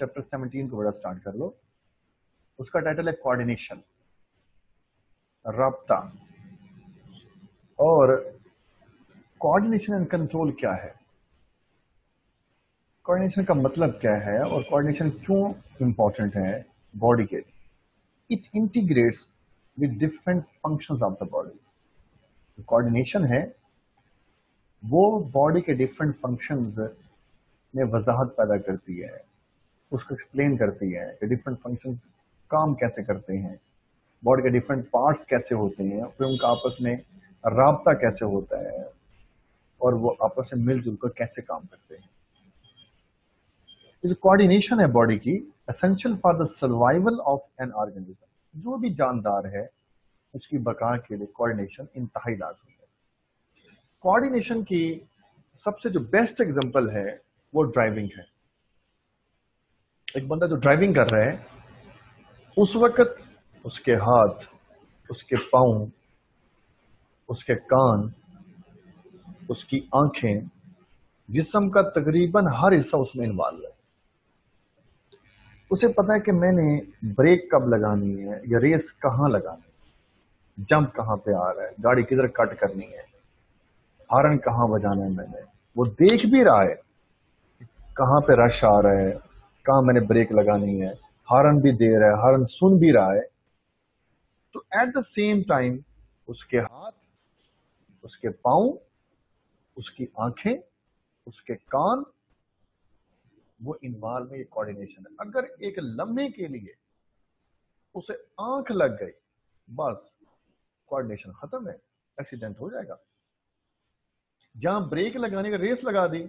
Chapter 17 को बड़ा start कर लो। उसका टाइटल है कोऑर्डिनेशन, राब्ता। और कोऑर्डिनेशन एंड कंट्रोल क्या है, कोऑर्डिनेशन का मतलब क्या है और कोऑर्डिनेशन क्यों इंपॉर्टेंट है बॉडी के लिए। It integrates with different functions of the body. Coordination है वो बॉडी के डिफरेंट फंक्शंस में वजाहत पैदा करती है, उसको एक्सप्लेन करती है कि डिफरेंट फंक्शंस काम कैसे करते हैं, बॉडी के डिफरेंट पार्ट्स कैसे होते हैं, फिर उनका आपस में राब्ता कैसे होता है और वो आपस में मिलजुल कर कैसे काम करते हैं। जो कोऑर्डिनेशन है बॉडी की, essential for the survival of an organism. जो भी जानदार है उसकी बका के लिए कोऑर्डिनेशन इंतहाई लाजमी है। कोऑर्डिनेशन की सबसे जो बेस्ट एग्जांपल है वो ड्राइविंग है। एक बंदा जो ड्राइविंग कर रहा है उस वक्त उसके हाथ, उसके पांव, उसके कान, उसकी आंखें, जिस्म का तकरीबन हर हिस्सा उसमें इन्वॉल्व है। उसे पता है कि मैंने ब्रेक कब लगानी है या रेस कहाँ लगानी है, जंप कहाँ पे आ रहा है, गाड़ी किधर कट करनी है, हॉर्न कहाँ बजाना है। मैंने वो देख भी रहा है कहाँ पे रश आ रहा है, कहाँ मैंने ब्रेक लगानी है, हॉर्न भी दे रहा है, हॉर्न सुन भी रहा है। तो एट द सेम टाइम उसके हाथ, उसके पांव, उसकी आंखें, उसके कान, वो इन्वॉल्व में ये कोऑर्डिनेशन है। अगर एक लम्हे के लिए उसे आंख लग गई, बस कोऑर्डिनेशन खत्म है, एक्सीडेंट हो जाएगा। जहां ब्रेक लगाने का रेस लगा दी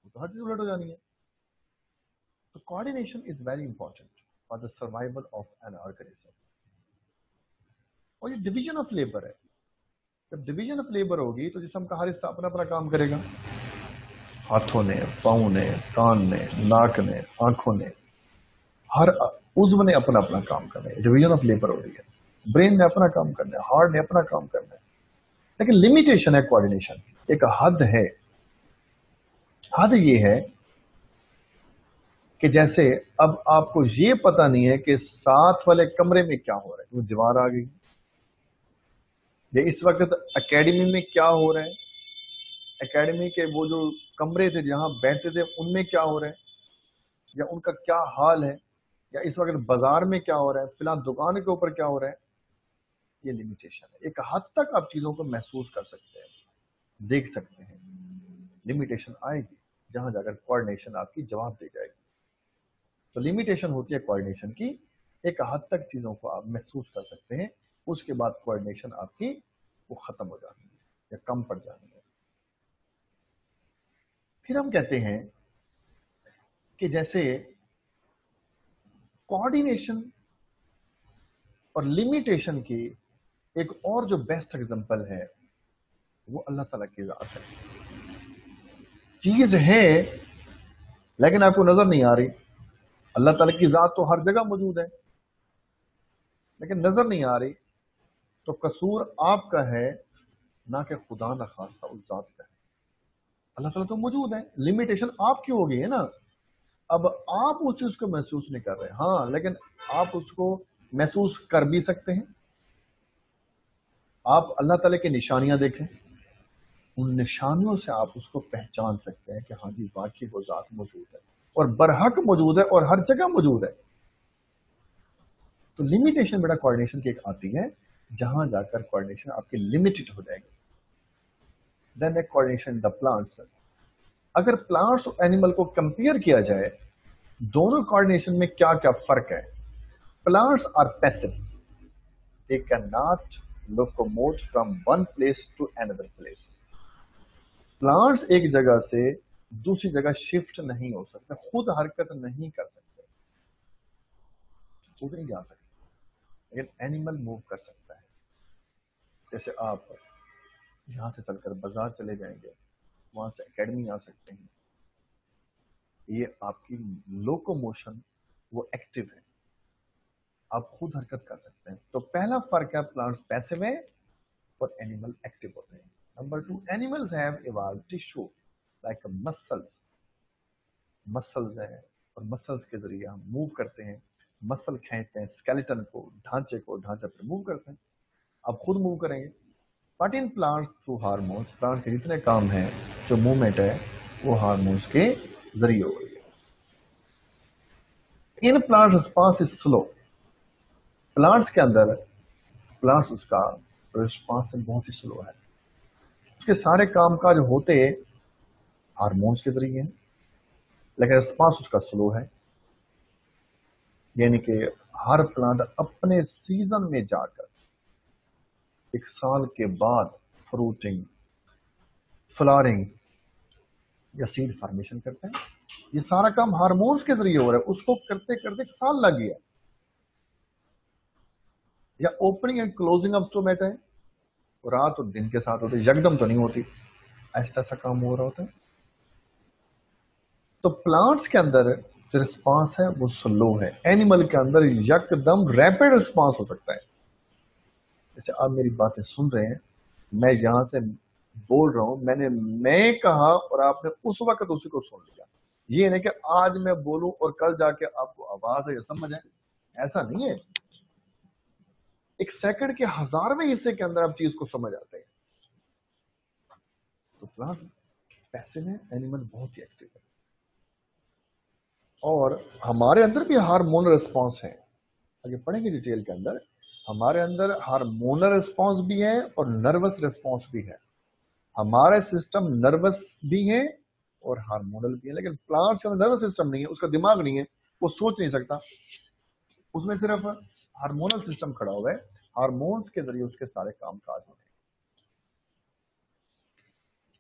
तो हर चीज उलट हो जानी है। तो coordination is very important for the survival of an organism. और ये डिवीजन ऑफ लेबर है। जब डिवीजन ऑफ लेबर होगी तो जिस्म का हर हिस्सा अपना अपना काम करेगा। हाथों ने, पाँव ने, कान ने, नाक ने, आंखों ने, हर उज़्व ने अपना अपना काम करना है। डिवीजन ऑफ लेबर हो रही है। ब्रेन ने अपना काम करना है, हार्ट ने अपना काम करना है। लेकिन लिमिटेशन है कोऑर्डिनेशन, एक हद है। हद ये है कि जैसे अब आपको ये पता नहीं है कि साथ वाले कमरे में क्या हो रहा है, वो दीवार आ गई, या इस वक्त एकेडमी में क्या हो रहा है, एकेडमी के वो जो कमरे थे जहां बैठते थे उनमें क्या हो रहा है, या उनका क्या हाल है, या इस वक्त बाजार में क्या हो रहा है, फिलहाल दुकान के ऊपर क्या हो रहा है। ये लिमिटेशन है। एक हद तक आप चीजों को महसूस कर सकते हैं, देख सकते हैं। लिमिटेशन आएगी जहां जाकर कोऑर्डिनेशन आपकी जवाब दे जाएगी। तो लिमिटेशन होती है कोऑर्डिनेशन की, एक हद तक चीजों को आप महसूस कर सकते हैं, उसके बाद कोऑर्डिनेशन आपकी वो खत्म हो जाती है या कम पड़ जाती है। फिर हम कहते हैं कि जैसे कोऑर्डिनेशन और लिमिटेशन की एक और जो बेस्ट एग्जांपल है वो अल्लाह ताला की जात है। चीज है लेकिन आपको नजर नहीं आ रही। अल्लाह ताला की जात तो हर जगह मौजूद है लेकिन नजर नहीं आ रही। तो कसूर आपका है, ना कि खुदा न खास्ता उस जात का है। अल्लाह ताला तो मौजूद है, लिमिटेशन आपकी हो गई है ना। अब आप उस चीज को महसूस नहीं कर रहे, हाँ, लेकिन आप उसको महसूस कर भी सकते हैं। आप अल्लाह ताला की निशानियां देखें, उन निशानियों से आप उसको पहचान सकते हैं कि हाँ जी वाकई वो जात मौजूद है और बरहक मौजूद है और हर जगह मौजूद है। तो लिमिटेशन बेटा कोऑर्डिनेशन की एक आती है जहां जाकर कोऑर्डिनेशन आपकी लिमिटेड हो जाएगी। Then a coordination the plants. अगर प्लांट्स और एनिमल को कंपेयर किया जाए, दोनों कोऑर्डिनेशन में क्या क्या फर्क है। Plants are passive, they can not locomote from one place to another place. Plants एक जगह से दूसरी जगह शिफ्ट नहीं हो सकते, खुद हरकत नहीं कर सकते, खुद नहीं जा सकते। लेकिन एनिमल मूव कर सकता है। जैसे आप यहां से चलकर बाजार चले जाएंगे, वहां से एकेडमी आ सकते हैं, ये आपकी लोकोमोशन वो एक्टिव है, आप खुद हरकत कर सकते हैं। तो पहला फर्क है, प्लांट्स पैसिव है और एनिमल एक्टिव होते हैं। Number 2, animals have evolved tissue like muscles है, اور مسلس کے ذریعے ہم موو کرتے ہیں. مسل کھینچتے ہیں اسکیلیٹن کو، ڈھانچے کو، ڈھانچہ پھر موو کرتے ہیں. اب خود موو کریں گے. But in plants through hormones, plant کے جتنے کام ہیں، جو موومنٹ ہے وہ ہارمونس کے ذریعے ہو رہی ہے. In plant response is slow. Plants کے اندر پلانٹس اس کا رسپانس بہت ہی سلو ہے. اس کے سارے کام کاج ہوتے ہارمونس کے ذریعے ہیں، لیکن رسپانس اس کا سلو ہے. یعنی کہ ہر پلانٹ اپنے سیزن میں جا کر ایک سال کے بعد فروٹنگ، فلارنگ یا سیڈ فارمیشن کرتے ہیں. یہ سارا کام ہارمونس کے ذریعے ہو رہا ہے. اس کو کرتے کرتے ایک سال لگ گیا. یا اوپننگ اینڈ کلوزنگ آف اسٹومیٹا ہے، رات اور دن کے ساتھ ہوتی ہے، یکدم تو نہیں ہوتی، ایسا ایسا کام ہو رہا ہوتا ہے. تو پلانٹس کے اندر جو رسپانس ہے وہ سلو ہے. اینیمل کے اندر یکدم ریپڈ رسپانس ہو سکتا ہے. جیسے آپ میری باتیں سن رہے ہیں، میں یہاں سے بول رہا ہوں، میں کہا اور آپ نے اس وقت اسی کو سن لیا. یہ نہیں کہ آج میں بولوں اور کل جا کے آپ کو آواز ہے یا سمجھ ہے، ایسا نہیں ہے. ایک سیکنڈ کے 1000ویں حصے کے اندر آپ چیز کو سمجھ آتے ہیں. تو پلانٹس پیسو ہے، اینیمل بہت ہی ایکٹیو ہے. اور ہمارے اندر بھی ہارمونل رسپانس ہے. آگے پڑھیں گے ڈیٹیل کے اندر. ہمارے اندر ہارمونل رسپانس بھی ہے اور نروس رسپانس بھی ہے. ہمارا سسٹم نروس بھی ہے اور ہارمونل بھی ہے. لیکن پلانٹس کا نروس سسٹم نہیں ہے، اس کا دماغ نہیں ہے، وہ سوچ نہیں سکتا. اس میں صرف ہارمونل سسٹم کھڑا ہوا ہے. ہارمونس کے ذریعے اس کے سارے کام کاج ہوتے ہیں.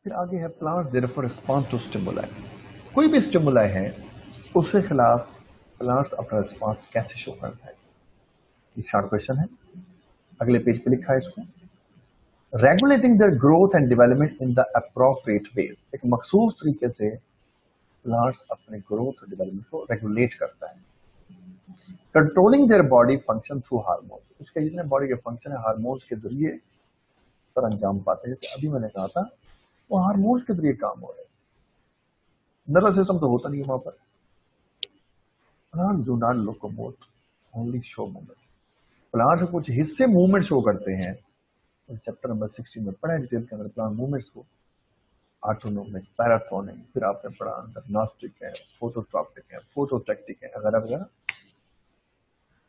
پھر آگے ہے پلانٹ دیئرفور ریسپانس ٹو اسٹیمولائی. کوئی بھی اسٹیمولائی ہے اس کے خلاف پلانٹ اپنا ریسپانس کیسے شو کرتا ہے؟ یہ شارٹ کوشچن ہے، اگلے پیج پہ لکھا ہے اس کو. Regulating their growth and development in the appropriate ways. ایک مخصوص طریقے سے پلانٹس اپنے گروتھ اور ڈیولپمنٹ کو ریگولیٹ کرتا ہے. Controlling their body function through hormone. اس کے جتنے باڈی کے فنکشن ہے ہارمونس کے ذریعے پر انجام پاتے ہیں. جیسے ابھی میں نے کہا تھا وہ ہارمونس کے ذریعے کام ہو رہے ہیں. نروس سسٹم تو ہوتا نہیں ہے وہاں پر. Plant do not locomote, only show movement. Plant کے کچھ حصے موومنٹ شو کرتے ہیں. چیپٹر نمبر 16 میں پڑھا ہے ڈیٹیل کے اندر پلانٹ موومنٹس کو. آٹونومک، پیراٹونک، پھر آپ نے پڑھا اندر ناسٹک ہے، فوٹوٹراپٹک ہے، فوٹوٹیکٹک ہے، وغیرہ وغیرہ.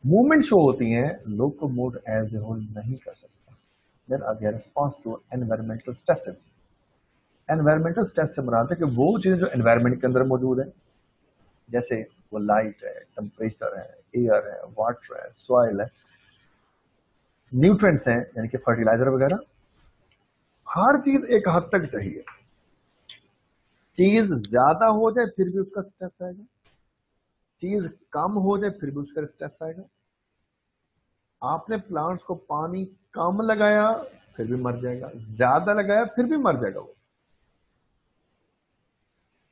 موومنٹ شو ہوتی ہیں، لوکوموٹ ایز اے ہول نہیں کر سکتا. دین آگے response to environmental stresses. Environmental stress سے مراد ہے کہ وہ چیزیں جو انوائرمنٹ کے اندر موجود ہیں، جیسے وہ لائٹ ہے، ٹمپریچر ہے، ایئر ہے، واٹر ہے، سوائل ہے، نیوٹرینٹس ہیں یعنی کہ فرٹیلائزر وغیرہ. ہر چیز ایک حد تک چاہیے. چیز زیادہ ہو جائے پھر بھی اس کا اسٹریس آئے گا، چیز کم ہو جائے پھر بھی اس کا اسٹریس آئے گا. آپ نے پلانٹس کو پانی کم لگایا پھر بھی مر جائے گا، زیادہ لگایا پھر بھی مر جائے گا. وہ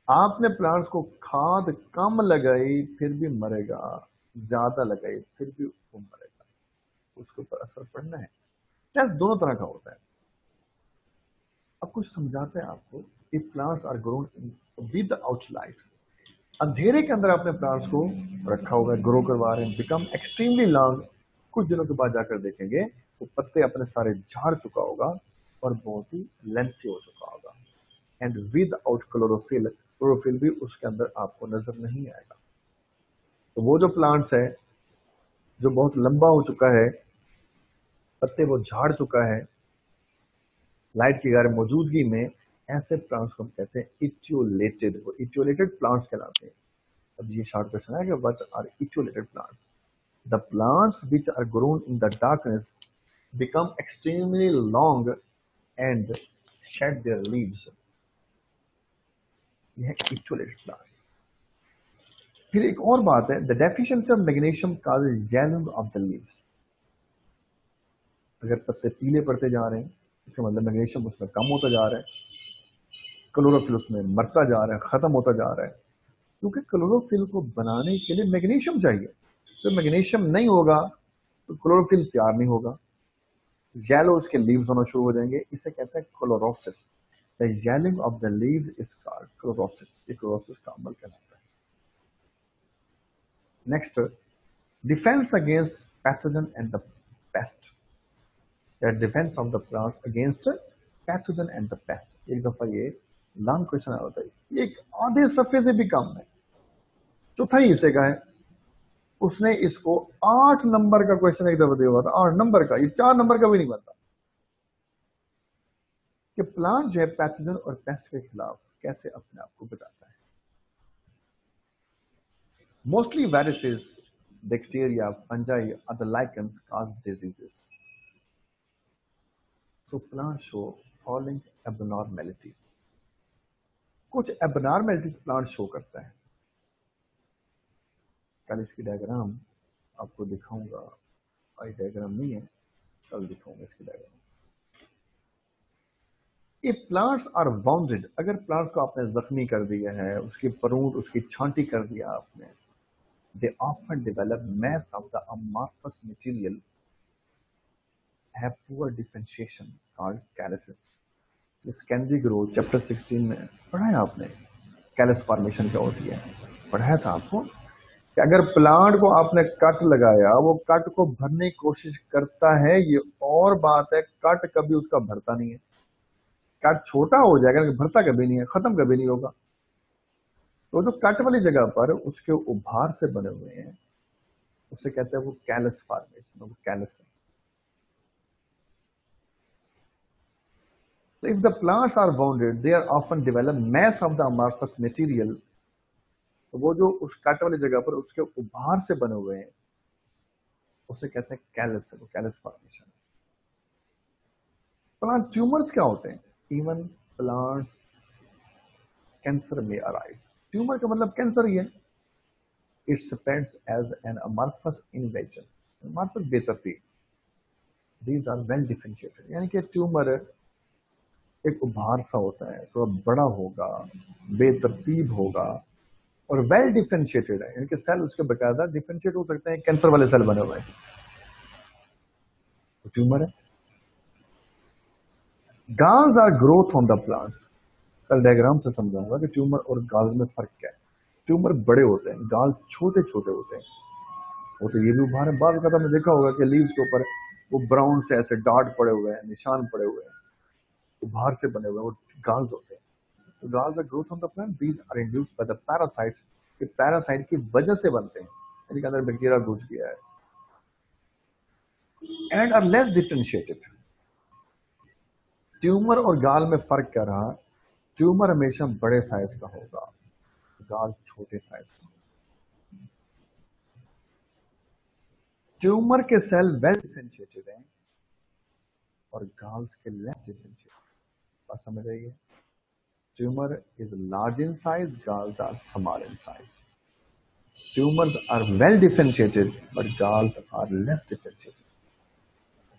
آپ نے پلانٹس کو کھاد کم لگائی پھر بھی مرے گا، زیادہ لگائی پھر بھی وہ مرے گا. اس کے اوپر اثر پڑنا ہے. اسٹریس دونوں طرح کا ہوتا ہے. اب کچھ سمجھاتے ہیں آپ کو. Plants are grown without light. اندھیرے کے اندر آپ نے پلانٹس کو رکھا ہوگا، گرو کروا رہے ہیں، بیکم ایکسٹریملی لانگ. کچھ دنوں کے بعد جا کر دیکھیں گے وہ پتے اپنے سارے جھاڑ چکا ہوگا اور بہت ہی لینتھی ہو چکا ہوگا. And with out chlorophyll. Chlorophyll بھی اس کے اندر آپ کو نظر نہیں آئے گا. تو وہ جو پلانٹس ہے جو بہت لمبا ہو چکا ہے، پتے وہ جھاڑ چکا ہے لائٹ کی غیر موجودگی میں، ایسے پلانٹس کو ہم کہتے ہیں ایٹیولیٹڈ. وہ ایٹیولیٹڈ پلانٹس کہلاتے ہیں. اب یہ شارٹ کوشچن ہے کہ what are etiolated plants? The plants which are grown in the darkness become extremely long and shed their leaves. یہ ہے etiolated plants. پھر ایک اور بات ہے, the deficiency of magnesium causes yellowing of the leaves. اگر پتے پیلے پڑتے جا رہے ہیں اس کا مطلب میگنیشیم اس میں کم ہوتا جا رہا ہے, کلوروفل اس میں مرتا جا رہا ہے, ختم ہوتا جا رہا ہے, کیونکہ کلوروفل کو بنانے کے لیے میگنیشیم چاہیے. تو میگنیشیم نہیں ہوگا تو کلوروفل تیار نہیں ہوگا, یلو اس کے لیوز ہونا شروع ہو جائیں گے. اسے کہتے ہیں کلوروسس. The yellowing of the leaves is called chlorosis. یہ کلوروسس کا عمل کہلاتا ہے. Next, defence against pathogen and the pest, या defence of the plants against pathogen and the pest. एक दफा ये लॉन्ग क्वेश्चन होता है, एक आधे सफे से भी कम है, चौथाई हिस्से का है। उसने इसको 8 नंबर का क्वेश्चन एक दफा दिया हुआ था, 8 नंबर का, ये 4 नंबर का भी नहीं बनता, कि प्लांट जो है पैथोजन और पेस्ट के खिलाफ कैसे अपने आप को बचाता है। Mostly viruses, bacteria, fungi, other lichens cause diseases. So plants show following abnormalities. कुछ abnormalities प्लांट शो करता है। कल इसकी डायग्राम आपको दिखाऊंगा, आई डायग्राम नहीं है, कल दिखाऊंगा इसकी diagram. If plants are wounded, अगर प्लांट्स को आपने जख्मी कर दिया है, उसकी परूट, उसकी छांटी कर दिया आपने, they often develop mass of the amorphous material have poor differentiation called calluses. Secondary growth chapter 16 में पढ़ाया आपने, कैलस फॉर्मेशन क्या होती है, पढ़ाया था आपको कि अगर प्लांट को आपने कट लगाया, वो कट को भरने की कोशिश करता है, ये और बात है, कट कभी उसका भरता नहीं है। कट छोटा हो जाएगा लेकिन भरता कभी नहीं है, खत्म कभी नहीं होगा। तो जो कट वाली जगह पर उसके उभार से बने हुए हैं, उसे कहते हैं वो कैलस फॉर्मेशन, वो कैलस है। So if the plants are wounded, they are often develop mass of the amorphous material. तो वो जो उस कट वाली जगह पर उसके उभार से बने हुए हैं, उसे कहते हैं कैलस है, वो कैलस फॉर्मेशन। प्लांट ट्यूमर्स क्या होते हैं? इवन प्लांट्स कैंसर में अराइज। ट्यूमर का मतलब कैंसर ही है। It spreads as an amorphous invasion, amorphous बेतरतीब। दीज आर वेल डिफरेंशिएटेड, यानी कि ट्यूमर एक उभार सा होता है, थोड़ा बड़ा होगा, बेतरतीब होगा और वेल डिफरेंशिएटेड है, यानी कि सेल उसके बकायदा डिफरेंशिएट हो सकते हैं, कैंसर वाले सेल बने हुए हैं, तो ट्यूमर है। Galls are growth on the plants. कल डायग्राम से समझाऊंगा कि ट्यूमर और गाल्स में फर्क क्या है। ट्यूमर बड़े होते हैं, गाल छोटे छोटे होते हैं। वो तो ये भी उभार है, बाद में देखा होगा कि लीव्स के ऊपर वो ब्राउन से ऐसे डार्ट पड़े हुए हैं, निशान पड़े हुए हैं, उभार से बने हुए हैं, वो गाल्स होते हैं। तो galls are growth on the plant, these are induced by the parasites. ये पैरासाइट की वजह से बनते हैं, इनके अंदर बैक्टीरिया घुस गया है, and are less differentiated. Tumour और गाल में फर्क क्या रहा? ट्यूमर हमेशा बड़े साइज का होगा, गाल छोटे साइज का। ट्यूमर के सेल वेल डिफरेंशिएटेड हैं और गाल्स के लेस डिफरेंशिएटेड। बात समझ रही है? Tumour is large in size, galls are small in size. Tumours are well differentiated but galls are less differentiated.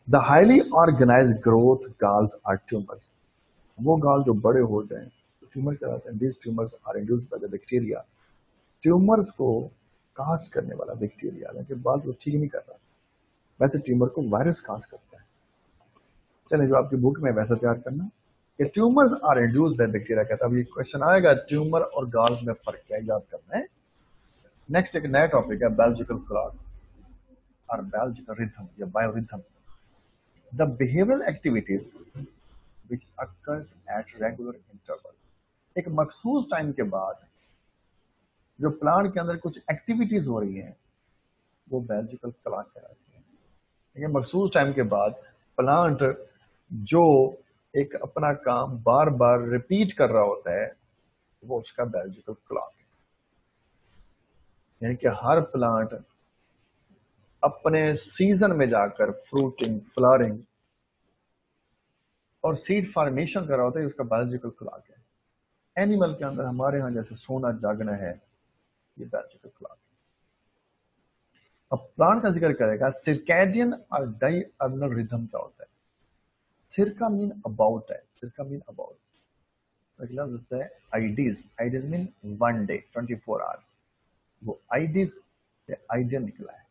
The highly organized growth galls are tumours. वो gall जो बड़े हो जाए तो ट्यूमर कहलाते हैं। These tumours are induced by the bacteria. Tumours को cause करने वाला बैक्टीरिया, लेकिन बात वो ठीक नहीं कर रहा, वैसे ट्यूमर को वायरस काज करता है। चलिए जो आपकी बुक में वैसा तैयार करना कि tumours are induced by bacteria कहता है। अब ये क्वेश्चन आएगा, ट्यूमर और गाल्स में फर्क क्या है, याद करना है। नेक्स्ट एक नया टॉपिक है बायोलॉजिकल क्लॉक और बायोलॉजिकल रिथम या biorhythm. The behavioural activities which occurs at regular interval। एक मखसूस टाइम के बाद जो प्लांट के अंदर कुछ एक्टिविटीज हो रही हैं, वो बायोलॉजिकल क्लॉक कहलाती है। ये मखसूस टाइम के बाद प्लांट जो एक अपना काम बार बार रिपीट कर रहा होता है, वो उसका बायोलॉजिकल क्लॉक है। यानी कि हर प्लांट अपने सीजन में जाकर फ्रूटिंग, फ्लावरिंग और सीड फॉर्मेशन कर रहा होता है, उसका बायोलॉजिकल क्लॉक है। एनिमल के अंदर हमारे यहाँ जैसे सोना जागना है, ये बायोलॉजिकल क्लॉक है। अब प्लांट का जिक्र करेगा, सिरकैडियन और डायर्नल रिदम क्या होता है। सिरका मीन अबाउट है, सिरका मीन अबाउट। अगला होता है आइडीज। आइडीज मीन 1 डे 24 आवर्स। वो आइडीज या आइडियन निकला है।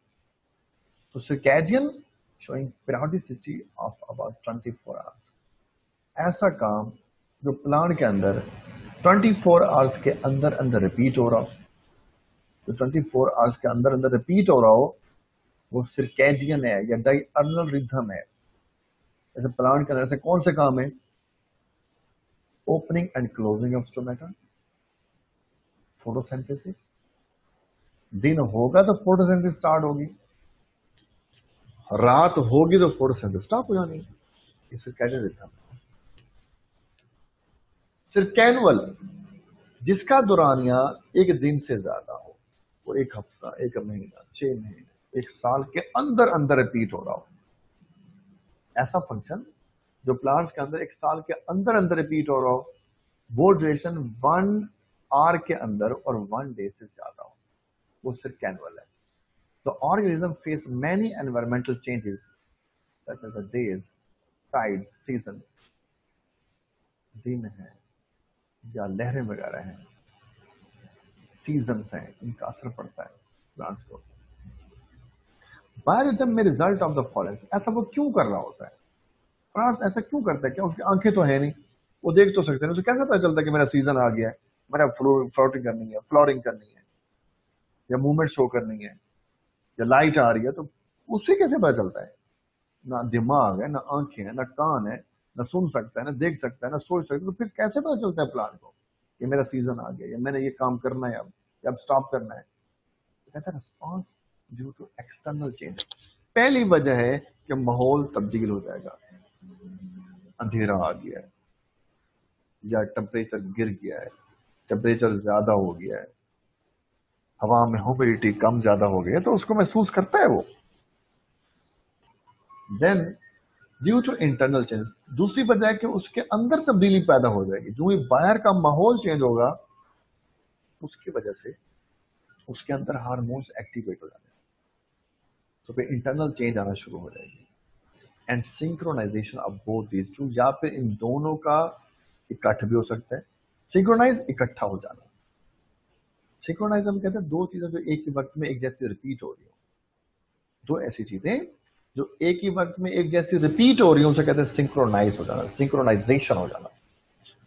तो circadian showing periodicity of about 24 hours. ऐसा काम जो प्लांट के अंदर 24 आवर्स के अंदर अंदर रिपीट हो रहा हो। जो 24 आवर्स के अंदर अंदर रिपीट हो रहा हो वो सिरकैडियन है या डायर्नल रिथम है। जैसे प्लांट के अंदर से कौन से काम है? Opening and closing of stomata, photosynthesis. दिन होगा तो फोटोसिंथेसिस स्टार्ट होगी, रात होगी तो फोटोसिंथेसिस स्टॉप हो जानी। ये सिरकैडियन रिथम। सिरकैनुअल, जिसका दौरानिया एक दिन से ज्यादा हो, वो एक हफ्ता, एक महीना, 6 महीने, एक साल के अंदर अंदर रिपीट हो रहा हो, ऐसा फंक्शन जो प्लांट्स के अंदर एक साल के अंदर अंदर रिपीट हो रहा हो, वो ड्यूरेशन 1 आवर के अंदर और 1 डे से ज्यादा हो, वो सिरकैनुअल है। The organism face many environmental changes such as the days, tides, seasons, दिन है या लहरें वगैरह हैं, सीजन्स हैं, इनका असर पड़ता है प्लांट्स को। बायोरिथम में रिजल्ट ऑफ द फॉरेस्ट, ऐसा वो क्यों कर रहा होता है? प्लांट्स ऐसा क्यों करता है? क्या उसकी आंखें तो है नहीं, वो देख तो सकते हैं, उसे कैसे पता चलता है कि मेरा सीजन आ गया है, मेरा फ्लोटिंग करनी है, फ्लोरिंग करनी है, या मूवमेंट शो करनी है, या लाइट आ रही है, तो उसे कैसे पता चलता है? ना दिमाग है, ना आंखें हैं, ना कान है, ना सुन सकता है, ना देख सकता है, ना सोच सकता है, तो फिर कैसे पता चलता है प्लांट को कि मेरा सीजन आ गया, या मैंने ये काम करना है अब, या अब स्टॉप करना है? कहता है response due to external change. पहली वजह है कि माहौल तब्दील हो जाएगा, अंधेरा आ गया है, या टेम्परेचर गिर गया है, टेम्परेचर ज्यादा हो गया है, हवा में ह्यूमिडिटी कम ज्यादा हो गई है, तो उसको महसूस करता है वो। Then due to internal change, दूसरी वजह है कि उसके अंदर तब्दीली पैदा हो जाएगी, जो ही बाहर का माहौल चेंज होगा उसकी वजह से उसके अंदर हार्मोन्स एक्टिवेट हो जाते हैं, तो फिर इंटरनल चेंज आना शुरू हो जाएगी। And synchronisation of both these two, या फिर इन दोनों का इकट्ठ भी हो सकता है। सिंक्रोनाइज, इकट्ठा हो जाना। सिंक्रोनाइज हम कहते हैं दो चीजें जो एक ही वक्त में एक जैसी रिपीट हो रही हो, दो ऐसी चीजें जो एक ही वक्त में एक जैसी रिपीट हो रही हो, उसे कहते हैं सिंक्रोनाइज हो जाना, सिंक्रोनाइजेशन हो जाना।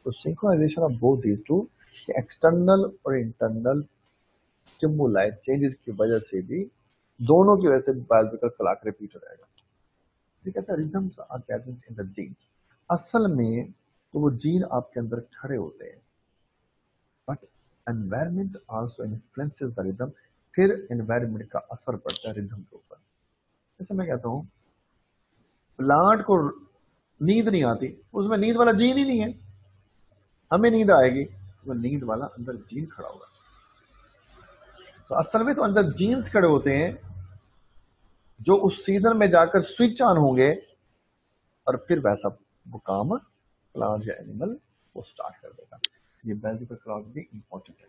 तो synchronisation of both these two, external और इंटरनल स्टिमुलाई चेंजेस की वजह से भी, दोनों की वजह से बायोलॉजिकल क्लॉक रिपीट हो जाएगा। ये कहता है rhythms are present in the genes. असल में तो वो जीन आपके अंदर खड़े होते हैं, but environment also influences the rhythm. फिर एनवायरमेंट का असर पड़ता है रिदम के ऊपर। जैसे मैं कहता हूँ प्लांट को नींद नहीं आती, उसमें नींद वाला जीन ही नहीं है, हमें नींद आएगी, वो नींद वाला अंदर जीन खड़ा होगा। तो असल में तो अंदर जीन्स खड़े होते हैं जो उस सीजन में जाकर स्विच ऑन होंगे, और फिर वैसा वो काम प्लांट या एनिमल वो स्टार्ट कर देगा। ये बायोलॉजिकल क्लॉक भी इंपॉर्टेंट है।